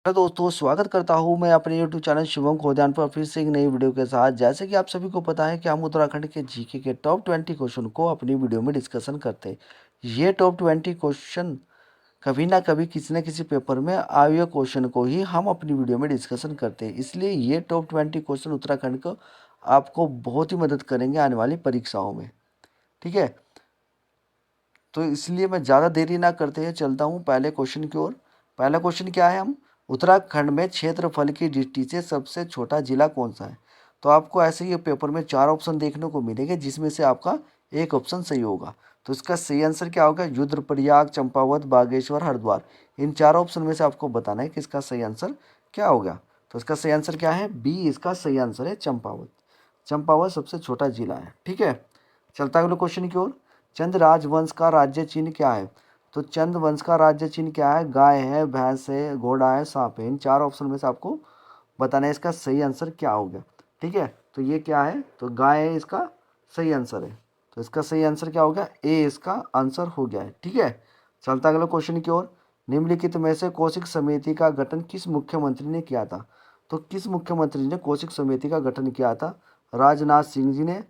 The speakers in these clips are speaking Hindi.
हेलो दोस्तों, स्वागत करता हूँ मैं अपने यूट्यूब चैनल शिवम खोदियान पर फिर से एक नई वीडियो के साथ। जैसे कि आप सभी को पता है कि हम उत्तराखंड के जीके के टॉप 20 क्वेश्चन को अपनी वीडियो में डिस्कशन करते हैं। ये टॉप 20 क्वेश्चन कभी ना कभी किसी न किसी पेपर में आए हुए क्वेश्चन को ही हम अपनी वीडियो में डिस्कशन करते हैं। इसलिए ये टॉप 20 क्वेश्चन उत्तराखंड को आपको बहुत ही मदद करेंगे आने वाली परीक्षाओं में। ठीक है, तो इसलिए मैं ज़्यादा देरी ना करते हुए चलता हूँ पहले क्वेश्चन की ओर। पहला क्वेश्चन क्या है? हम उत्तराखंड में क्षेत्रफल की दृष्टि से सबसे छोटा जिला कौन सा है? तो आपको ऐसे ही पेपर में 4 ऑप्शन देखने को मिलेंगे, जिसमें से आपका एक ऑप्शन सही होगा। तो इसका सही आंसर क्या होगा? रुद्रप्रयाग, चंपावत, बागेश्वर, हरिद्वार। इन 4 ऑप्शन में से आपको बताना है कि इसका सही आंसर क्या होगा। तो इसका सही आंसर क्या है? बी इसका सही आंसर है, चंपावत। चंपावत सबसे छोटा जिला है। ठीक है, चलता है अगले क्वेश्चन की ओर। चंद राजवंश का राज्य चिन्ह क्या है? तो चंद वंश का राज्य चिन्ह क्या है? गाय है, भैंस है, घोड़ा है, सांप है। इन 4 ऑप्शन में से आपको बताना है इसका सही आंसर क्या होगा। ठीक है, तो ये क्या है? तो गाय है, इसका सही आंसर है। तो इसका सही आंसर क्या होगा? ए इसका आंसर हो गया है। ठीक है, चलता अगले क्वेश्चन की ओर। निम्नलिखित में से कौशिक समिति का गठन किस मुख्यमंत्री ने किया था? तो किस मुख्यमंत्री ने कौशिक समिति का गठन किया था? राजनाथ सिंह जी ने,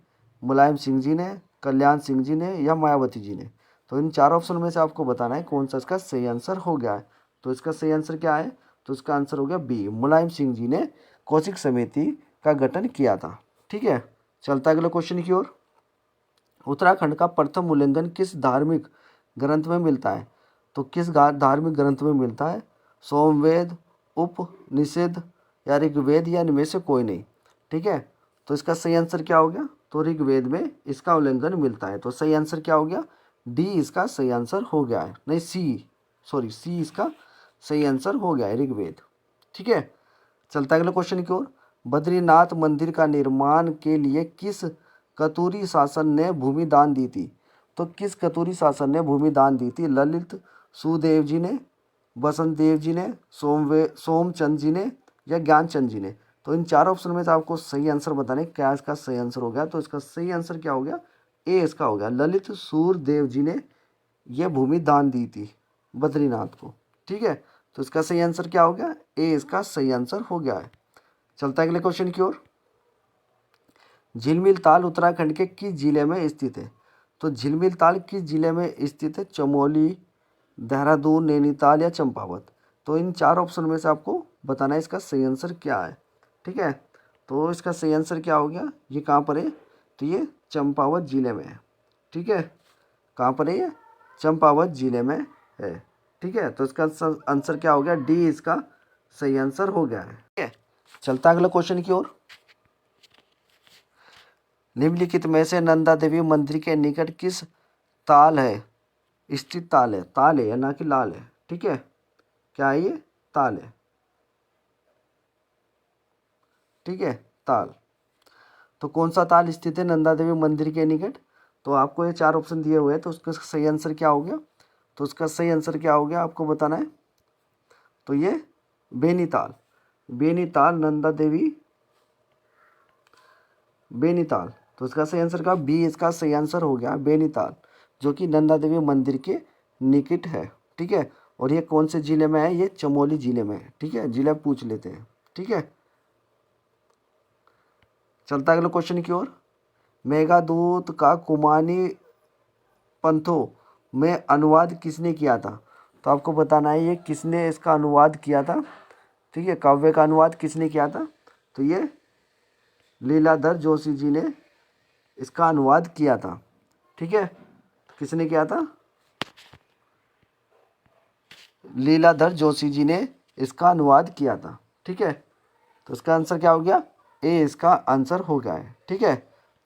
मुलायम सिंह जी ने, कल्याण सिंह जी ने, या मायावती जी ने। तो इन 4 ऑप्शन में से आपको बताना है कौन सा इसका सही आंसर हो गया है। तो इसका सही आंसर क्या है? तो इसका आंसर हो गया बी, मुलायम सिंह जी ने कौशिक समिति का गठन किया था। ठीक है, चलता अगले क्वेश्चन की ओर। उत्तराखंड का प्रथम उल्लंघन किस धार्मिक ग्रंथ में मिलता है? तो किस धार्मिक ग्रंथ में मिलता है? सोमवेद, उपनिषद, या ऋग्वेद, या इनमें से कोई नहीं। ठीक है, तो इसका सही आंसर क्या हो गया? तो ऋग्वेद में इसका उल्लंघन मिलता है। तो सही आंसर क्या हो गया? डी इसका सही आंसर हो गया है। नहीं, सी इसका सही आंसर हो गया है, ऋग्वेद। ठीक है, चलता है अगले क्वेश्चन की ओर। बद्रीनाथ मंदिर का निर्माण के लिए किस कतुरी शासन ने भूमि दान दी थी? तो किस कतुरी शासन ने भूमि दान दी थी? ललित सुदेव जी ने, बसंत देव जी ने, सोमचंद जी ने, या ज्ञानचंद जी ने। तो इन 4 ऑप्शन में से आपको सही आंसर बताने क्या इसका सही आंसर हो गया। तो इसका सही आंसर क्या हो गया? ए इसका हो गया, ललित सूरदेव जी ने यह भूमि दान दी थी बद्रीनाथ को। ठीक है, तो इसका सही आंसर क्या हो गया? ए इसका सही आंसर हो गया है। चलता है अगले क्वेश्चन की ओर। झिलमिल ताल उत्तराखंड के किस जिले में स्थित है? तो झिलमिल ताल किस जिले में स्थित है? चमोली, देहरादून, नैनीताल, या चंपावत। तो इन 4 ऑप्शन में से आपको बताना है इसका सही आंसर क्या है। ठीक है, तो इसका सही आंसर क्या हो गया? ये कहाँ पर है? तो ये चंपावत जिले में है। ठीक है, कहाँ पर है ये? चंपावत जिले में है। ठीक है, तो इसका आंसर क्या हो गया? डी इसका सही आंसर हो गया है। ठीक है, चलता अगले क्वेश्चन की ओर। निम्नलिखित में से नंदा देवी मंदिर के निकट किस ताल है स्थित? ताल है या ना कि लाल है। ठीक है, क्या है ये? ताल है। ठीक है, ताल। तो कौन सा ताल स्थित है नंदा देवी मंदिर के निकट? तो आपको ये 4 ऑप्शन दिए हुए हैं, तो उसका सही आंसर क्या हो गया? तो उसका सही आंसर क्या हो गया आपको बताना है। तो ये बेनीताल, बेनीताल, नंदा देवी बेनीताल। तो इसका सही आंसर का बी इसका सही आंसर हो गया, बेनीताल, जो कि नंदा देवी मंदिर के निकट है। ठीक है, और ये कौन से जिले में है? ये चमोली जिले में है। ठीक है, जिला पूछ लेते हैं। ठीक है, चलता अगले क्वेश्चन की ओर। मेघदूत का कुमानी पंथों में अनुवाद किसने किया था? तो आपको बताना है ये किसने इसका अनुवाद किया था। ठीक है, काव्य का अनुवाद किसने किया था? तो ये लीलाधर जोशी जी ने इसका अनुवाद किया था। ठीक है, किसने किया था? लीलाधर जोशी जी ने इसका अनुवाद किया था। ठीक है, तो इसका आंसर क्या हो गया? ए इसका आंसर हो गया है। ठीक है,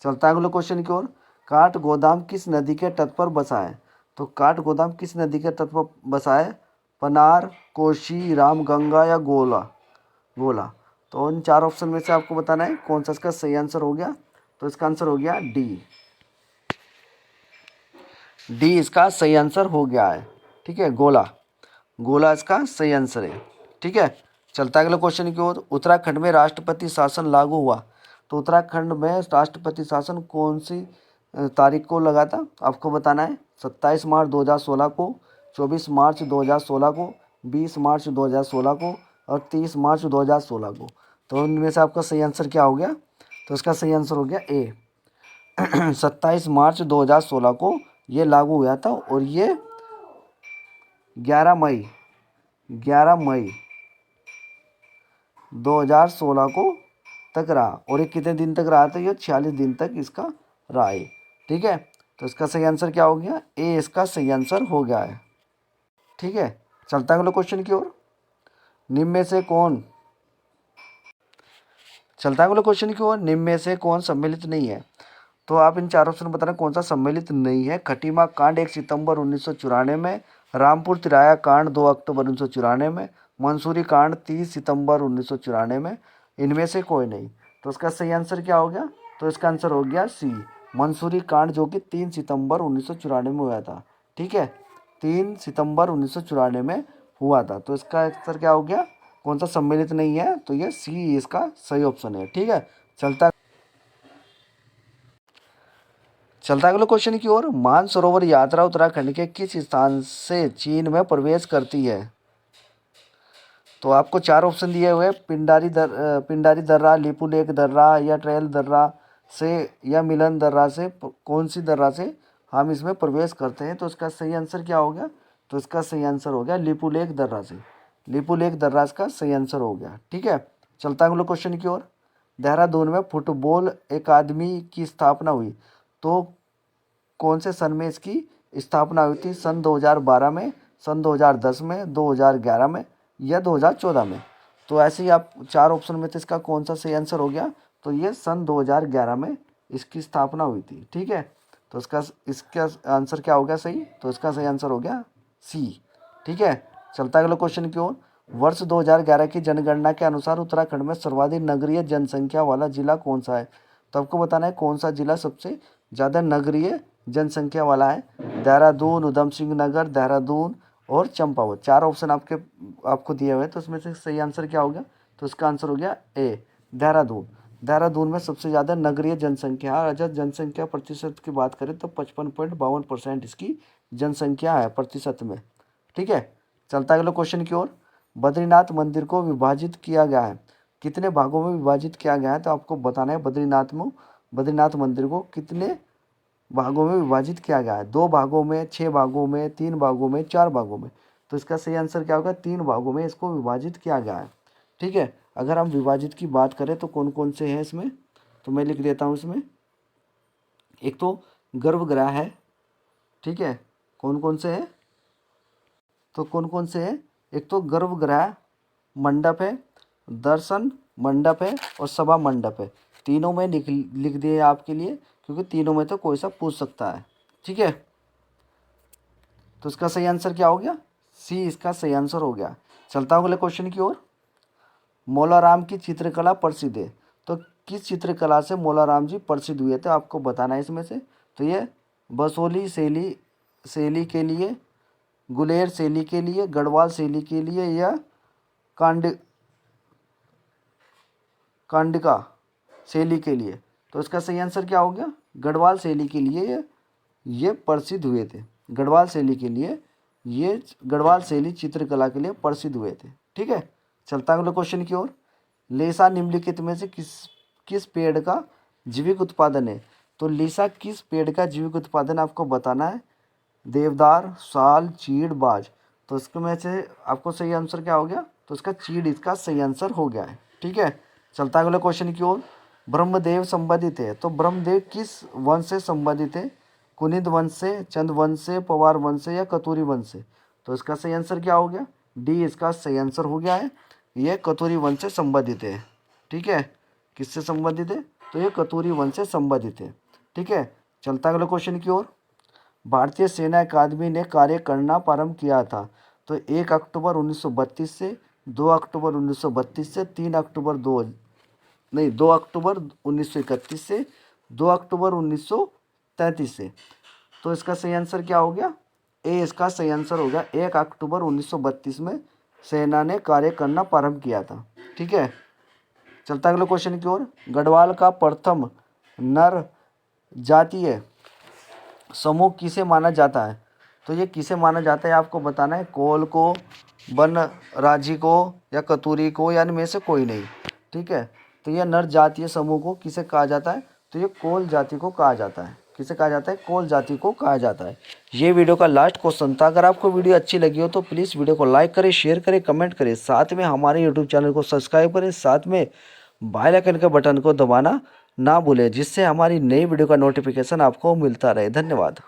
चलता है अगले क्वेश्चन की ओर। काठ गोदाम किस नदी के तट पर बसा है? तो काठ गोदाम किस नदी के तट पर बसा है? पनार, कोशी, रामगंगा, या गोला गोला। तो इन 4 ऑप्शन में से आपको बताना है कौन सा इसका सही आंसर हो गया। तो इसका आंसर हो गया डी, डी इसका सही आंसर हो गया है। ठीक है, गोला, गोला इसका सही आंसर है। ठीक है, चलता है अगले क्वेश्चन की ओर। उत्तराखंड में राष्ट्रपति शासन लागू हुआ। तो उत्तराखंड में राष्ट्रपति शासन कौन सी तारीख को लगा था? आपको बताना है 27 मार्च 2016 को, 24 मार्च 2016 को, 20 मार्च 2016 को, और 30 मार्च 2016 को। तो इनमें से आपका सही आंसर क्या हो गया? तो इसका सही आंसर हो गया ए। 27 मार्च 2016 को ये लागू हुआ था और ये 11 मई 2016 को तक रहा। और ये कितने दिन तक रहा था? ये 46 दिन तक इसका रहा है। ठीक है, तो इसका सही आंसर क्या हो गया? ए इसका सही आंसर हो गया है। ठीक है, चलता है अगले क्वेश्चन की ओर। निम्न में से कौन चलता है अगले क्वेश्चन की ओर निम्न में से कौन सम्मिलित नहीं है? तो आप इन चार ऑप्शन बताना कौन सा सम्मिलित नहीं है। खटीमा कांड 1 सितंबर 1994 में, रामपुर तिराया कांड 2 अक्टूबर 1994 में, मंसूरी कांड 30 सितंबर 1994 में। इनमें से कोई नहीं। तो इसका सही आंसर क्या हो गया? तो इसका आंसर हो गया सी, मंसूरी कांड, जो कि 3 सितंबर 1994 में हुआ था। ठीक है, 3 सितंबर 1994 में हुआ था। तो इसका आंसर क्या हो गया? कौन सा सम्मिलित नहीं है? तो ये सी इसका सही ऑप्शन है। ठीक है, चलता अगले क्वेश्चन की ओर। मानसरोवर यात्रा उत्तराखंड के किस स्थान से चीन में प्रवेश करती है? तो आपको चार ऑप्शन दिए हुए, पिंडारी दर्रा, लिपुलेख दर्रा या ट्रेल दर्रा से या मिलन दर्रा से, कौन सी दर्रा से हम इसमें प्रवेश करते हैं? तो इसका सही आंसर क्या हो गया? तो इसका सही आंसर हो गया लिपुलेख दर्रा से। लिपुलेख दर्रा इसका सही आंसर हो गया। ठीक है, चलता अगले क्वेश्चन की ओर। देहरादून में फुटबॉल अकादमी की स्थापना हुई, तो कौन से सन में इसकी स्थापना हुई थी? सन 2012 में, सन 2010 में, 2011 में या 2014 में। तो ऐसे ही आप चार ऑप्शन में थे, इसका कौन सा सही आंसर हो गया? तो ये सन 2011 में इसकी स्थापना हुई थी। ठीक है, तो इसका आंसर क्या हो गया सही? तो इसका सही आंसर हो गया सी। ठीक है, चलता है अगले क्वेश्चन की ओर। वर्ष 2011 की जनगणना के अनुसार उत्तराखंड में सर्वाधिक नगरीय जनसंख्या वाला जिला कौन सा है? तो आपको बताना है कौन सा जिला सबसे ज़्यादा नगरीय जनसंख्या वाला है। देहरादून, उधम सिंह नगर, देहरादून और चंपावत। चार ऑप्शन आपको दिए हुए हैं, तो उसमें से सही आंसर क्या हो गया? तो इसका आंसर हो गया ए, देहरादून। देहरादून में सबसे ज़्यादा नगरीय जनसंख्या है। अगर जनसंख्या प्रतिशत की बात करें तो 55.52% इसकी जनसंख्या है प्रतिशत में। ठीक है, चलता अगले क्वेश्चन की ओर। बद्रीनाथ मंदिर को विभाजित किया गया है, कितने भागों में विभाजित किया गया है? तो आपको बताना है बद्रीनाथ मंदिर को कितने भागों में विभाजित किया गया है। 2 भागों में, 6 भागों में, 3 भागों में, 4 भागों में। तो इसका सही आंसर क्या होगा? 3 भागों में इसको विभाजित किया गया है। ठीक है, अगर हम विभाजित की बात करें तो कौन कौन से हैं इसमें? तो मैं लिख देता हूँ इसमें। एक तो गर्भगृह है। ठीक है, कौन कौन से हैं? तो कौन कौन से हैं? एक तो गर्भगृह मंडप है, दर्शन मंडप है और सभा मंडप है। तीनों में लिख दिए आपके लिए, क्योंकि तीनों में तो कोई सा पूछ सकता है। ठीक है, तो इसका सही आंसर क्या हो गया? सी इसका सही आंसर हो गया। चलता हूँ अगले क्वेश्चन की ओर। मौलाराम की चित्रकला प्रसिद्ध है, तो किस चित्रकला से मौलाराम जी प्रसिद्ध हुए थे? आपको बताना है इसमें से। तो ये बसोली शैली के लिए, गुलेर शैली के लिए, गढ़वाल शैली के लिए या कांड कांडिका शैली के लिए। तो इसका सही आंसर क्या हो गया? गढ़वाल शैली के लिए ये प्रसिद्ध हुए थे। गढ़वाल शैली के लिए ये गढ़वाल शैली चित्रकला के लिए प्रसिद्ध हुए थे। ठीक है, चलता अगले क्वेश्चन की ओर। लेसा निम्नलिखित में से किस किस पेड़ का जैविक उत्पादन है? तो लेसा किस पेड़ का जैविक उत्पादन आपको बताना है। देवदार, साल, चीड़, बाज। तो इसके में से आपको सही आंसर क्या हो गया? तो इसका चीड़ इसका सही आंसर हो गया है। ठीक है, चलता अगले क्वेश्चन की ओर। ब्रह्मदेव संबंधित है, तो ब्रह्मदेव किस वंश से संबंधित है? कुनिद वंश से, चंद वंश से, पवार वंश से या कतूरी वंश से। तो इसका सही आंसर क्या हो गया? डी इसका सही आंसर हो गया है। ये कतूरी वंश से संबंधित है। ठीक है, किससे संबंधित है? तो ये कतूरी वंश से संबंधित है। ठीक है, चलता अगले क्वेश्चन की ओर। भारतीय सेना अकादमी ने कार्य करना प्रारंभ किया था, तो 1 अक्टूबर 1932 से, 2 अक्टूबर 1932 से, 2 अक्टूबर 1931 से, 2 अक्टूबर 1933 से। तो इसका सही आंसर क्या हो गया? ए इसका सही आंसर हो गया। 1 अक्टूबर 1932 में सेना ने कार्य करना प्रारंभ किया था। ठीक है, चलता अगले क्वेश्चन की ओर। गढ़वाल का प्रथम नर जातीय समूह किसे माना जाता है? तो ये किसे माना जाता है आपको बताना है। कोल को, वन राजी को या कतूरी को या इनमें से कोई नहीं। ठीक है, तो यह नर जातीय समूह को किसे कहा जाता है? तो ये कोल जाति को कहा जाता है। किसे कहा जाता है? कोल जाति को कहा जाता है। ये वीडियो का लास्ट क्वेश्चन था। अगर आपको वीडियो अच्छी लगी हो तो प्लीज़ वीडियो को लाइक करें, शेयर करें, कमेंट करें, साथ में हमारे यूट्यूब चैनल को सब्सक्राइब करें, साथ में बेल आइकन के बटन को दबाना ना भूलें, जिससे हमारी नई वीडियो का नोटिफिकेशन आपको मिलता रहे। धन्यवाद।